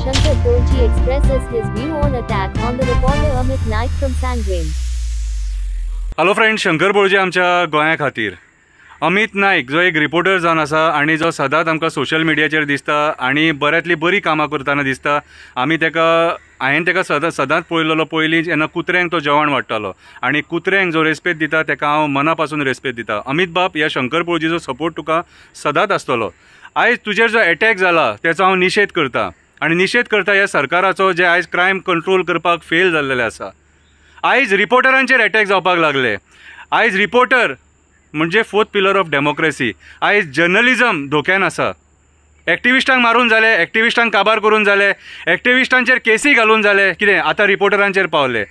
Shankar Polji expresses his view on attack on the reporter Amit Naik from Sangram. Hello friend, Shankar बोळजे आमच्या गोंया खातीर. अमित नाईक जो एक रिपोर्टर जावन आसा आनी जो सदांच आमकां सोशल मिडियाचेर दिसता आनी बऱ्यांतली बरी कामां करतना दिसता. हांवें तेका सदांच पळयलेलो पयलीं जेन्ना कुत्र्यांक तो जेवण वाडटालो आनी कुत्र्यांक जो रेस्पेद दिता तेका हांव मना पासून रेस्पेद दिता. अमित बाब, ह्या शंकर बोळजेचो सपोर्ट तुका सदांच आसतलो. आयज तुजेर जो एटॅक जाला तेचो हांव निशेध करता आनी निशेध करता ह्या सरकाराचो जे आयज क्रायम कंट्रोल करपाक फेल जाल्लेले आसा. आयज रिपोर्टरांचेर एटॅक जावपाक लागले. आयज रिपोर्टर म्हणजे फोर्थ पिलर ऑफ डेमोक्रेसी. आयज जर्नलिजम धोक्यान आसा. एक्टिविस्टांक मारून जाले, एक्टिविस्टांक काबार करून जाले, एक्टिविस्टांचेर केसी घालून जाले. कितें आतां रिपोर्टरांचेर पावले.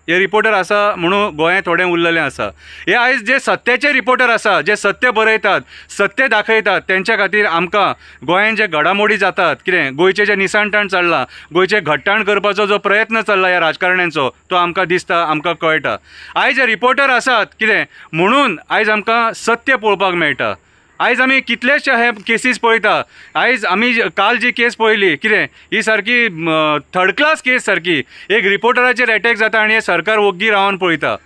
हे रिपोर्टर आसा म्हणून गोंय थोडें उरलेलें आसा. हे आयज जे सत्याचे रिपोर्टर आसा, जे सत्य बरयतात, सत्य दाखयतात, तेंच्या खातीर आमकां गोंयांत जे घडामोडी जातात, कितें गोंयचें जें निसाणटाण चल्लां, गोंयचें घट्टाण करपाचो जो प्रयत्न चल्ला ह्या राजकारण्यांचो, तो आमकां दिसता, आमकां कळटा. आयज जे रिपोर्टर आसात कितें म्हणून आयज आमकां सत्य पळोवपाक मेळटा. आयज आमी कितलेशे हे केसीस पळयता. आयज आमी काल जी केस पळयली कितें, ही सारकी थर्ड क्लास केस सारकी. एक रिपोर्टराचेर एटॅक जाता आनी हे सरकार वग्गी रावन पळयता.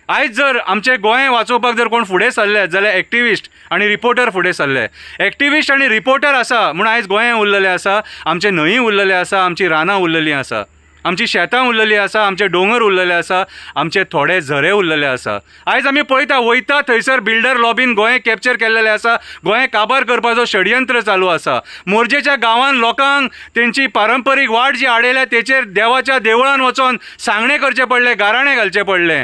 आयज जर आमचें गोंय वाचोवपाक जर कोण फुडें सरले जाल्यार एक्टिविस्ट आनी रिपोर्टर फुडें सरले. एक्टिविस्ट आनी रिपोर्टर आसा म्हूण आयज गोंय उरलेलें आसा. आमचे न्हंय उरलेले आसा, आमची रानां उरलेलीं आसा, आमची शेतां उरलेलीं आसा, आमचे दोंगर उरलेले आसा, आमचे थोडे झरे उरलेले आसा. आयज आमी पळयता वयता थंयसर बिल्डर लॉबीन गोंय कॅप्चर केल्लेले आसा. गोंय काबार करपाचो षडयंत्र चालू आसा. मोरजेच्या गांवांत लोकांक तेंची पारंपरीक वाट जी आडयल्या तेचेर देवाच्या देवळान वचोन सांगणे करचे पडले, गाराणें घालचें पडलें.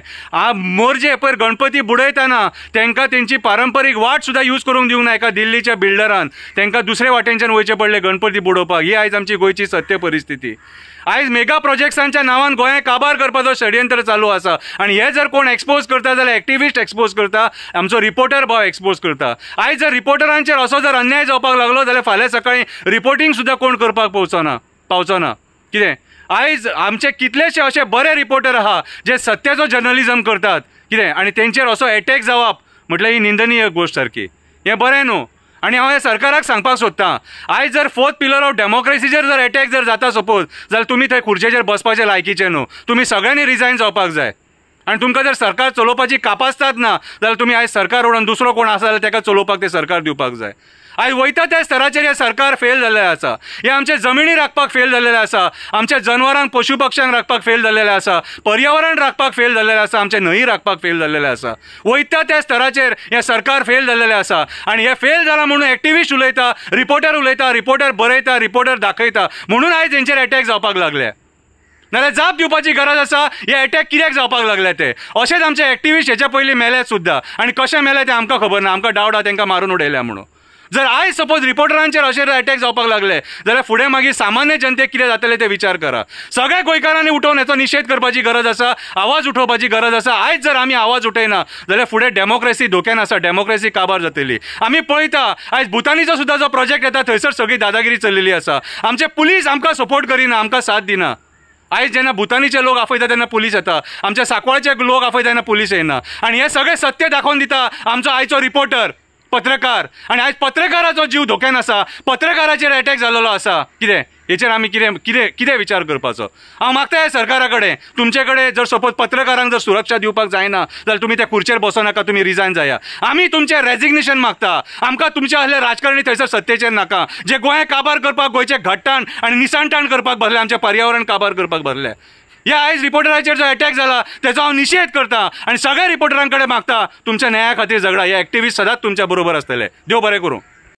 मोरजे पयर गणपती बुडयतना तेंकां तेंची पारंपरीक वाट सुद्दां यूज करूंक दिवंक ना एका दिल्लीच्या बिल्डरान. तेंकां दुसरे वाटेनच्यान वयचें पडलें गणपती बुडोवपाक. ही आयज आमची गोंयची सत्य परिस्थिती. आयज मेगा प्रोजेक्ट्सांच्या नांवान गोंय काबार करपाचो षडयंत्र चालू आसा आनी हे जर कोण एक्सपोज करता जाल्यार एक्टिविस्ट एक्सपोज करता, आमचो रिपोर्टर भाव एक्सपोज करता. आयज जर रिपोर्टरांचेर असो जर अन्याय जावपाक लागलो जाल्यार फाल्यां सकाळीं रिपोर्टींग सुद्दां कोण करपाक पावचो ना. कितें आयज आमचे कितलेशे अशे बरे रिपोर्टर आहा जे सत्याचो जर्नलिजम करतात कितें आनी तेंचेर असो एटॅक जावप म्हटल्यार ही निंदनीय गोश्ट सारकी. हें बरें न्हू. आनी हांव हे सरकाराक सांगपाक सोदतां, आयज जर फोर्थ पिलर ऑफ डेमोक्रेसीचेर जर एटॅक जर जाता सपोज, जाल्यार तुमी थंय खुर्चेचेर बसपाचे लायकीचे न्हू. तुमी सगळ्यांनी रिजायन जावपाक जाय. आनी तुमकां जर सरकार चलोवपाची कापासतात ना जाल्यार तुमी आयज सरकार उडोवन दुसरो कोण आसा जाल्यार ताका चलोवपाक ते सरकार दिवपाक जाय. आयज वयता त्या स्तराचेर हे सरकार फेल जाल्लें आसा. हे आमचे जमिनी राखपाक फेल जाल्लेले आसा, आमच्या जनवरांक पशु पक्ष्यांक राखपाक फेल जाल्लेले आसा, पर्यावरण राखपाक फेल जाल्लेले आसा, आमचे न्हंय राखपाक फेल जाल्लेले आसा. वयता त्या स्तराचेर हे सरकार फेल जाल्लेले आसा आनी हे फेल जाला म्हणून एक्टिविस्ट उलयता, रिपोर्टर बरयता, रिपोर्टर दाखयता म्हणून आयज हेंचेर एटॅक जावपाक लागले. नाल्यार जाप दिवपाची गरज आसा हे एटॅक कित्याक जावपाक लागले ते. अशेंच आमचे एक्टिविस्ट हेच्या पयलीं मेलेत सुद्दां आनी कशें मेले ते आमकां खबर ना. आमकां डावट आहा तांकां मारून उडयल्या म्हणून. जर आयज सपोज रिपोर्टरांचेर अशें एटॅक जावपाक लागले जाल्यार फुडें मागीर सामान्य जनतेक कितें जातलें ते विचार करा. सगळ्या गोंयकारांनी उठोवन हेचो निशेध करपाची गरज आसा, आवाज उठोवपाची गरज आसा. आयज जर आमी आवाज उठयना जाल्यार फुडें डेमोक्रेसी धोक्यान आसा, डेमोक्रेसी काबार जातली. आमी पळयता आयज भुतानीचो सुद्दां जो प्रोजेक्ट येता थंयसर सगळी दादागिरी चल्लेली आसा. आमचे पुलीस आमकां सपोर्ट करिना, आमकां साथ दिना. आयज जेन्ना भुतानीचे लोक आफयता तेन्ना पुलीस येता, आमच्या सांकवाळचे लोक आफयता तेन्ना पुलीस येना. आनी हे सगळें सत्य दाखोवन दिता आमचो आयचो रिपोर्टर, पत्रकार. आनी आयज पत्रकाराचो जीव धोक्यान आसा, पत्रकाराचेर एटॅक जाल्लो आसा. कितें हेचेर आमी कितें विचार करपाचो. हांव मागता ह्या सरकारा कडेन, तुमचे कडेन जर सपोज पत्रकारांक जर सुरक्षा दिवपाक जायना जाल्यार तुमी त्या खुर्चेर बसनाका, तुमी रिजायन जाया. आमी तुमचें रेजिग्नेशन मागता. आमकां तुमचे असले राजकारणी थंयसर सत्तेचेर नाका जे गोंय काबार करपाक, गोंयचें घट्टाण आनी निसाणटाण करपाक भरले, आमचें पर्यावरण काबार करपाक भरले. ह्या आयज रिपोर्टराचेर जो एटॅक जाला तेचो हांव निशेध करता आनी सगळ्या रिपोर्टरां कडेन मागता तुमच्या न्याया खातीर झगडा. हे एक्टिविस्ट सदांच तुमच्या बरोबर आसतले. देव बरें करूं.